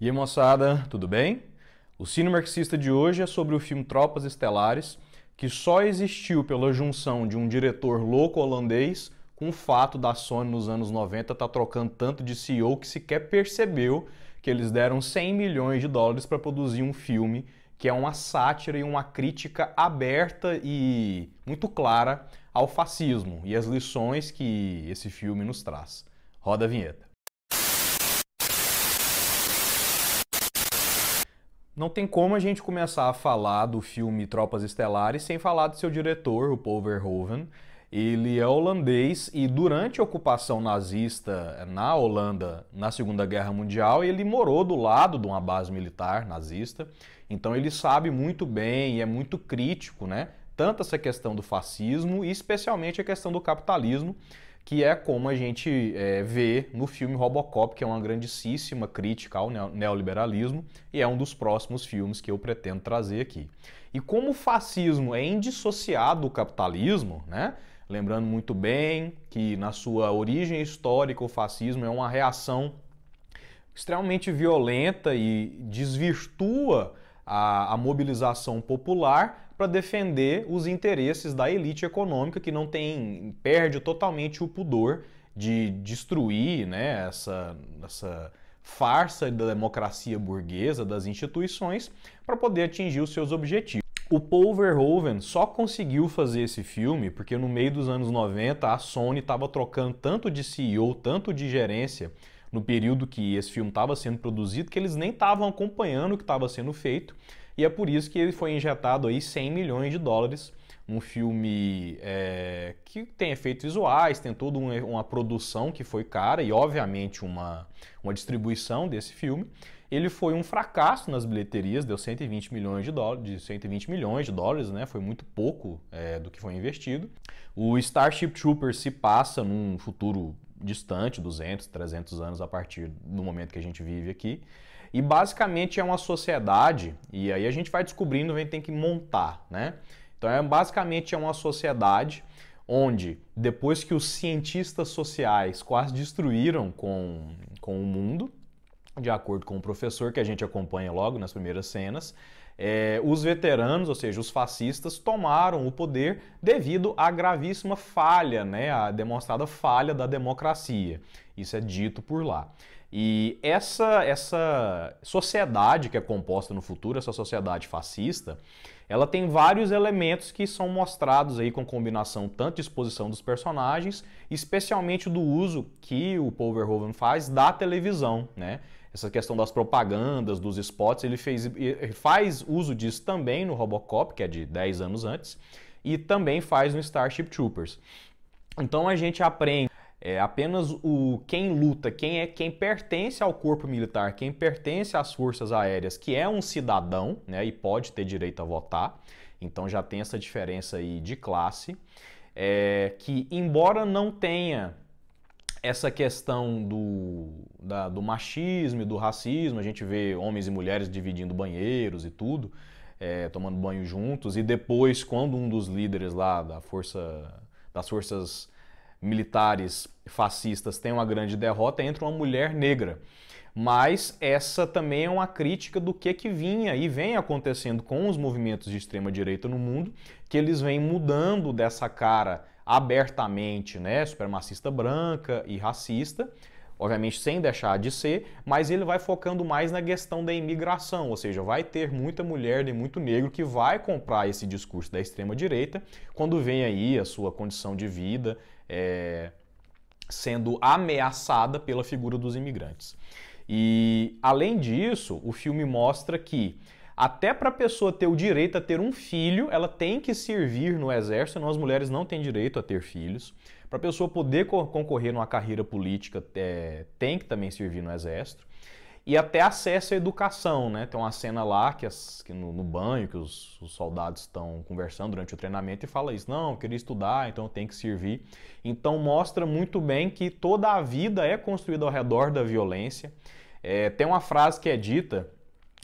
E aí, moçada, tudo bem? O Cine Marxista de hoje é sobre o filme Tropas Estelares, que só existiu pela junção de um diretor louco holandês com o fato da Sony nos anos 90 estar trocando tanto de CEO que sequer percebeu que eles deram 100 milhões de dólares para produzir um filme que é uma sátira e uma crítica aberta e muito clara ao fascismo e as lições que esse filme nos traz. Roda a vinheta. Não tem como a gente começar a falar do filme Tropas Estelares sem falar do seu diretor, o Paul Verhoeven. Ele é holandês e durante a ocupação nazista na Holanda, na Segunda Guerra Mundial, ele morou do lado de uma base militar nazista. Então ele sabe muito bem e é muito crítico, né? Tanto essa questão do fascismo e especialmente a questão do capitalismo, que é como a gente vê no filme Robocop, que é uma grandíssima crítica ao neoliberalismo e é um dos próximos filmes que eu pretendo trazer aqui. E como o fascismo é indissociado do capitalismo, né? Lembrando muito bem que na sua origem histórica o fascismo é uma reação extremamente violenta e desvirtua a mobilização popular para defender os interesses da elite econômica que não tem, perde totalmente o pudor de destruir, né, essa farsa da democracia burguesa, das instituições, para poder atingir os seus objetivos. O Paul Verhoeven só conseguiu fazer esse filme porque no meio dos anos 90 a Sony estava trocando tanto de CEO, tanto de gerência, no período que esse filme estava sendo produzido, que eles nem estavam acompanhando o que estava sendo feito, e é por isso que ele foi injetado aí 100 milhões de dólares, um filme que tem efeitos visuais, tem toda uma produção que foi cara e obviamente uma distribuição desse filme. Ele foi um fracasso nas bilheterias, deu 120 milhões de dólares, né? Foi muito pouco do que foi investido. O Starship Troopers se passa num futuro distante, 200, 300 anos a partir do momento que a gente vive aqui. E basicamente é uma sociedade, e aí a gente vai descobrindo, a gente tem que montar, né? Então basicamente é uma sociedade onde, depois que os cientistas sociais quase destruíram com o mundo, de acordo com o professor que a gente acompanha logo nas primeiras cenas, os veteranos, ou seja, os fascistas, tomaram o poder devido à gravíssima falha, né, a demonstrada falha da democracia. Isso é dito por lá. E essa sociedade que é composta no futuro, essa sociedade fascista, ela tem vários elementos que são mostrados aí com combinação tanto de exposição dos personagens, especialmente do uso que o Paul Verhoeven faz da televisão, né? Essa questão das propagandas, dos spots, ele faz uso disso também no Robocop, que é de 10 anos antes, e também faz no Starship Troopers. Então a gente aprende apenas quem luta, quem pertence ao corpo militar, quem pertence às forças aéreas, que é um cidadão, né, e pode ter direito a votar. Então já tem essa diferença aí de classe, que embora não tenha essa questão do machismo e do racismo, a gente vê homens e mulheres dividindo banheiros e tudo, tomando banho juntos, e depois, quando um dos líderes lá das forças militares fascistas tem uma grande derrota, entra uma mulher negra. Mas essa também é uma crítica do que vinha e vem acontecendo com os movimentos de extrema-direita no mundo, que eles vêm mudando dessa cara abertamente, né, supremacista branca e racista, obviamente sem deixar de ser, mas ele vai focando mais na questão da imigração, ou seja, vai ter muita mulher e muito negro que vai comprar esse discurso da extrema-direita quando vem aí a sua condição de vida sendo ameaçada pela figura dos imigrantes. E, além disso, o filme mostra que até para a pessoa ter o direito a ter um filho, ela tem que servir no exército, senão as mulheres não têm direito a ter filhos. Para a pessoa poder concorrer numa carreira política, tem que também servir no exército. E até acesso à educação, né? Tem uma cena lá que no banho, que os soldados estão conversando durante o treinamento e fala isso, não, eu queria estudar, então eu tenho que servir. Então mostra muito bem que toda a vida é construída ao redor da violência. Tem uma frase que é dita,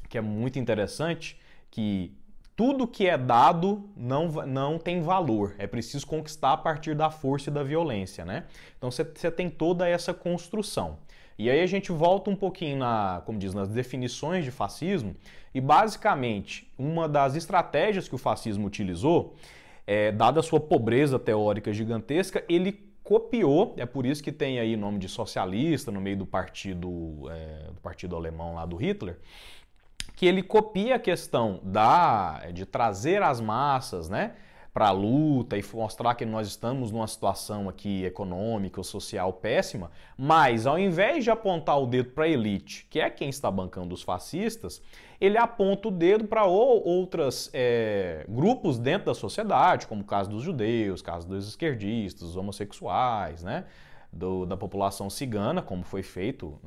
que é muito interessante, que tudo que é dado não tem valor, é preciso conquistar a partir da força e da violência, né? Então você tem toda essa construção. E aí a gente volta um pouquinho como diz, nas definições de fascismo, e basicamente uma das estratégias que o fascismo utilizou, dada a sua pobreza teórica gigantesca, ele copiou, é por isso que tem aí nome de socialista no meio do partido alemão lá do Hitler, que ele copia a questão de trazer as massas, né, para a luta e mostrar que nós estamos numa situação aqui econômica ou social péssima, mas ao invés de apontar o dedo para a elite, que é quem está bancando os fascistas, ele aponta o dedo para outros grupos dentro da sociedade, como o caso dos judeus, o caso dos esquerdistas, dos homossexuais, né, da população cigana, como foi feito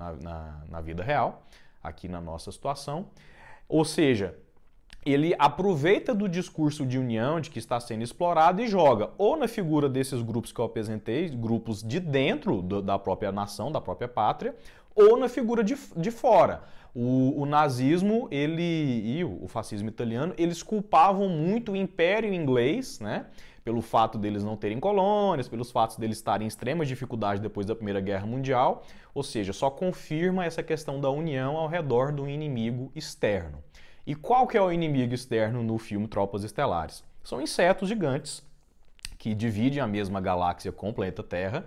na vida real, aqui na nossa situação. Ou seja, ele aproveita do discurso de união, de que está sendo explorado, e joga ou na figura desses grupos que eu apresentei, grupos de dentro da própria nação, da própria pátria, ou na figura de fora. O nazismo e o fascismo italiano, eles culpavam muito o Império Inglês, né, pelo fato deles não terem colônias, pelos fatos deles estarem em extrema dificuldade depois da Primeira Guerra Mundial, ou seja, só confirma essa questão da união ao redor do inimigo externo. E qual que é o inimigo externo no filme Tropas Estelares? São insetos gigantes que dividem a mesma galáxia com o planeta Terra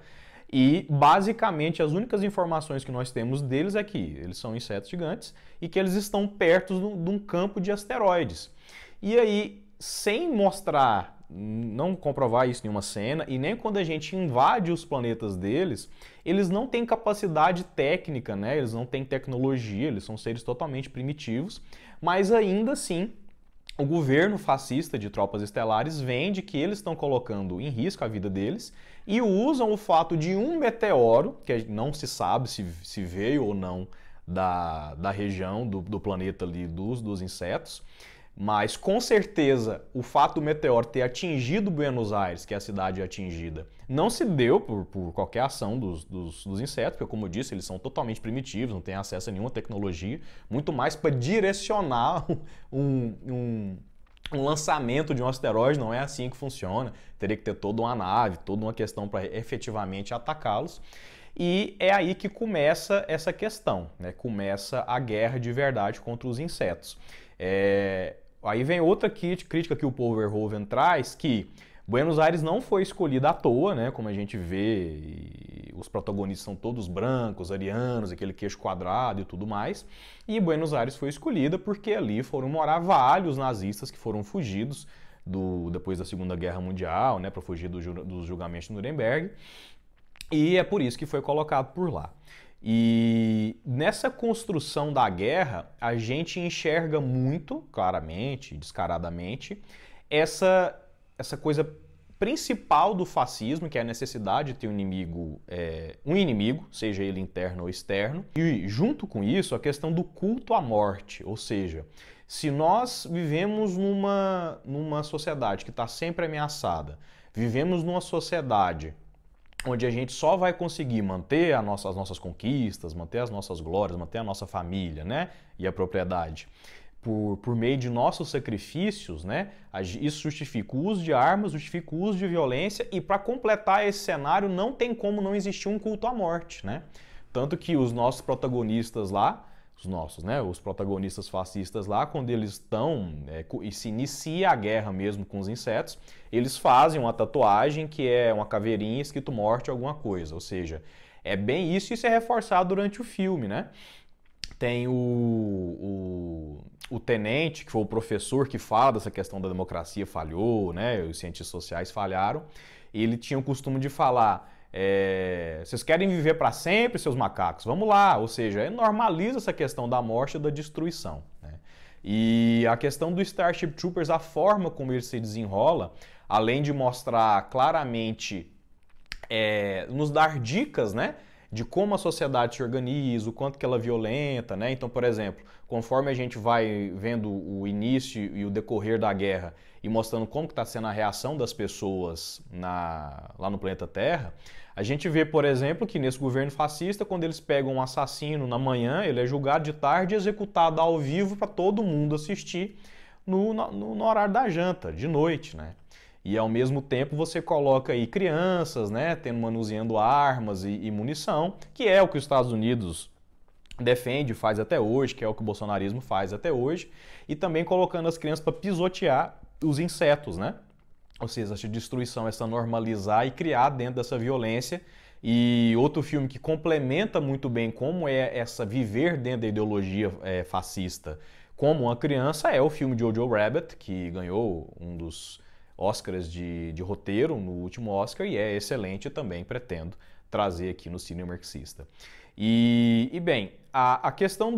e, basicamente, as únicas informações que nós temos deles é que eles são insetos gigantes e que eles estão perto de um campo de asteroides. E aí, sem mostrar, não comprovar isso em uma cena, e nem quando a gente invade os planetas deles, eles não têm capacidade técnica, né? Eles não têm tecnologia, eles são seres totalmente primitivos, mas ainda assim o governo fascista de Tropas Estelares vende que eles estão colocando em risco a vida deles e usam o fato de um meteoro, que não se sabe se veio ou não da região do planeta ali dos insetos, mas com certeza o fato do meteoro ter atingido Buenos Aires, que é a cidade atingida, não se deu por qualquer ação dos insetos, porque como eu disse, eles são totalmente primitivos, não têm acesso a nenhuma tecnologia, muito mais para direcionar um lançamento de um asteroide, não é assim que funciona, teria que ter toda uma nave, toda uma questão para efetivamente atacá-los. E é aí que começa essa questão, né? Começa a guerra de verdade contra os insetos. Aí vem outra crítica que o Paul Verhoeven traz, que Buenos Aires não foi escolhida à toa, né? Como a gente vê, os protagonistas são todos brancos, arianos, aquele queixo quadrado e tudo mais. E Buenos Aires foi escolhida porque ali foram morar vários nazistas que foram fugidos depois da Segunda Guerra Mundial, né? Para fugir dos julgamentos de Nuremberg. E é por isso que foi colocado por lá. E nessa construção da guerra, a gente enxerga muito claramente, descaradamente, essa coisa principal do fascismo, que é a necessidade de ter um inimigo, seja ele interno ou externo. E junto com isso, a questão do culto à morte, ou seja, se nós vivemos numa sociedade que está sempre ameaçada, vivemos numa sociedade onde a gente só vai conseguir manter as nossas conquistas, manter as nossas glórias, manter a nossa família, né, e a propriedade, por meio de nossos sacrifícios, né, isso justifica o uso de armas, justifica o uso de violência, e para completar esse cenário não tem como não existir um culto à morte, né? Tanto que os nossos protagonistas lá, os protagonistas fascistas lá, quando eles estão e se inicia a guerra mesmo com os insetos, eles fazem uma tatuagem que é uma caveirinha escrito morte alguma coisa, ou seja, é bem isso, e isso é reforçado durante o filme, né? Tem o tenente, que foi o professor que fala dessa questão da democracia falhou, né? Os cientistas sociais falharam, e ele tinha o costume de falar: vocês querem viver para sempre, seus macacos? Vamos lá, ou seja, normaliza essa questão da morte e da destruição, né? E a questão do Starship Troopers, a forma como ele se desenrola, além de mostrar claramente, nos dar dicas, né, de como a sociedade se organiza, o quanto que ela é violenta, né? Então, por exemplo, conforme a gente vai vendo o início e o decorrer da guerra e mostrando como que está sendo a reação das pessoas lá no planeta Terra, a gente vê, por exemplo, que nesse governo fascista, quando eles pegam um assassino na manhã, ele é julgado de tarde e executado ao vivo para todo mundo assistir no horário da janta, de noite, né? E ao mesmo tempo você coloca aí crianças, né, manuseando armas e munição, que é o que os Estados Unidos defende, faz até hoje, que é o que o bolsonarismo faz até hoje, e também colocando as crianças para pisotear os insetos, né? Ou seja, essa destruição, essa normalizar e criar dentro dessa violência. E outro filme que complementa muito bem como é essa viver dentro da ideologia fascista como uma criança é o filme Jojo Rabbit, que ganhou um dos Oscars de roteiro no último Oscar e é excelente também, pretendo trazer aqui no Cine Marxista. E bem, a questão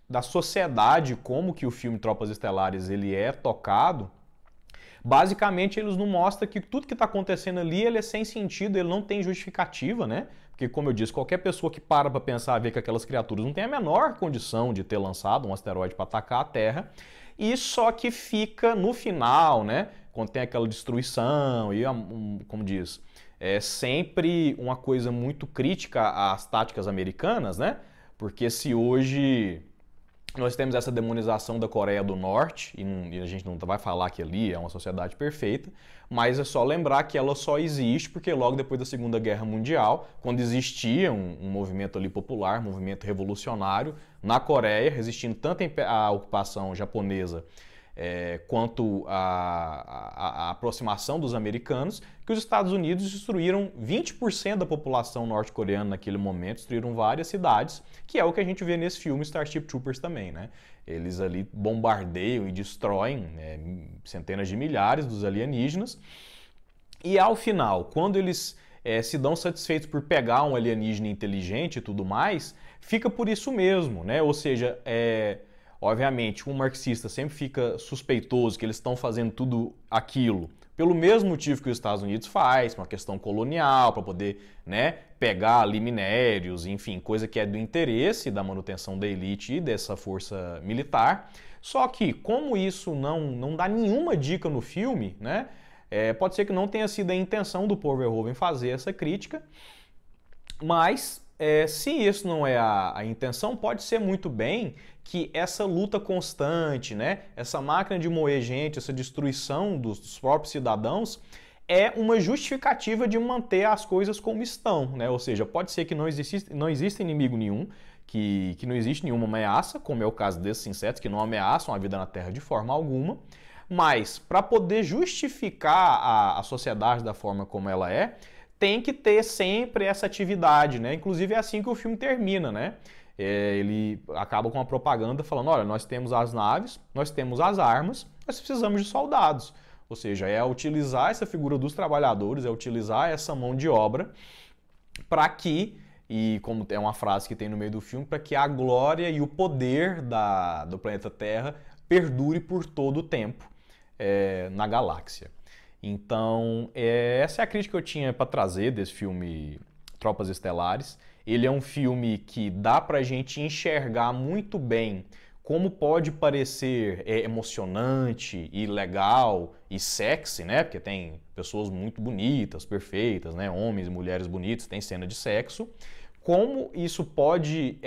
da sociedade, como que o filme Tropas Estelares ele é tocado, basicamente eles não mostram que tudo que está acontecendo ali ele é sem sentido, ele não tem justificativa, né? Porque, como eu disse, qualquer pessoa que para pensar, vê que aquelas criaturas não têm a menor condição de ter lançado um asteroide para atacar a Terra, e só que fica no final, né? Quando tem aquela destruição e, como diz, é sempre uma coisa muito crítica às táticas americanas, né? Porque se hoje nós temos essa demonização da Coreia do Norte, e a gente não vai falar que ali é uma sociedade perfeita, mas é só lembrar que ela só existe porque logo depois da Segunda Guerra Mundial, quando existia um movimento ali popular, um movimento revolucionário na Coreia, resistindo tanto à ocupação japonesa quanto à aproximação dos americanos, que os Estados Unidos destruíram 20% da população norte-coreana naquele momento, destruíram várias cidades, que é o que a gente vê nesse filme Starship Troopers também, né? Eles ali bombardeiam e destroem centenas de milhares dos alienígenas, e ao final, quando eles se dão satisfeitos por pegar um alienígena inteligente e tudo mais, fica por isso mesmo, né? Ou seja, obviamente, um marxista sempre fica suspeitoso que eles estão fazendo tudo aquilo pelo mesmo motivo que os Estados Unidos faz, uma questão colonial, para poder, né, pegar ali minérios, enfim, coisa que é do interesse da manutenção da elite e dessa força militar. Só que, como isso não dá nenhuma dica no filme, né, pode ser que não tenha sido a intenção do Paul Verhoeven fazer essa crítica, mas se isso não é a intenção, pode ser muito bem que essa luta constante, né, essa máquina de moer gente, essa destruição dos próprios cidadãos, é uma justificativa de manter as coisas como estão, né? Ou seja, pode ser que não exista inimigo nenhum, que não existe nenhuma ameaça, como é o caso desses insetos, que não ameaçam a vida na Terra de forma alguma, mas para poder justificar a sociedade da forma como ela tem que ter sempre essa atividade, né? Inclusive é assim que o filme termina, né? Ele acaba com uma propaganda falando, olha, nós temos as naves, nós temos as armas, nós precisamos de soldados. Ou seja, é utilizar essa figura dos trabalhadores, é utilizar essa mão de obra para que, e como é uma frase que tem no meio do filme, para que a glória e o poder do planeta Terra perdure por todo o tempo na galáxia. Então, essa é a crítica que eu tinha para trazer desse filme Tropas Estelares. Ele é um filme que dá pra gente enxergar muito bem como pode parecer emocionante e legal e sexy, né? Porque tem pessoas muito bonitas, perfeitas, né? Homens e mulheres bonitos, tem cena de sexo. Como isso pode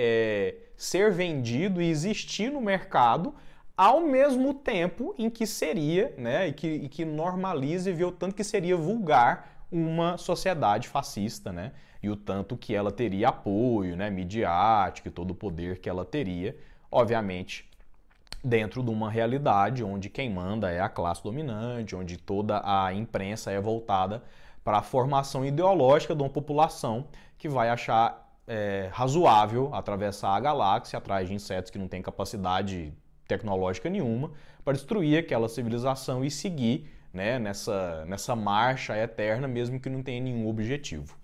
ser vendido e existir no mercado ao mesmo tempo em que seria, né? E que normaliza e vê o tanto que seria vulgar uma sociedade fascista, né? E o tanto que ela teria apoio, né, midiático e todo o poder que ela teria, obviamente, dentro de uma realidade onde quem manda é a classe dominante, onde toda a imprensa é voltada para a formação ideológica de uma população que vai achar razoável atravessar a galáxia atrás de insetos que não têm capacidade tecnológica nenhuma para destruir aquela civilização e seguir, né, nessa marcha eterna, mesmo que não tenha nenhum objetivo.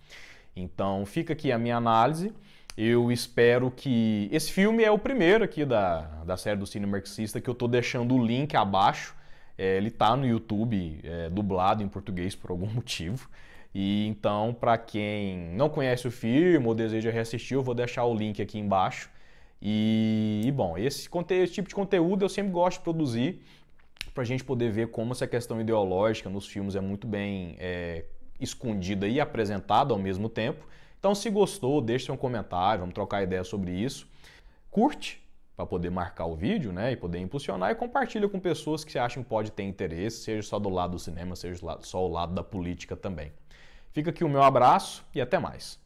Então fica aqui a minha análise. Eu espero que... Esse filme é o primeiro aqui da série do Cine Marxista, que eu estou deixando o link abaixo. Ele está no YouTube, dublado em português por algum motivo. E então, para quem não conhece o filme ou deseja reassistir, eu vou deixar o link aqui embaixo. E bom, esse tipo de conteúdo eu sempre gosto de produzir para a gente poder ver como essa questão ideológica nos filmes é muito bem escondida e apresentada ao mesmo tempo. Então, se gostou, deixe seu comentário, vamos trocar ideia sobre isso. Curte, para poder marcar o vídeo, né, e poder impulsionar, e compartilha com pessoas que você acham que pode ter interesse, seja só do lado do cinema, seja só o lado da política também. Fica aqui o meu abraço e até mais.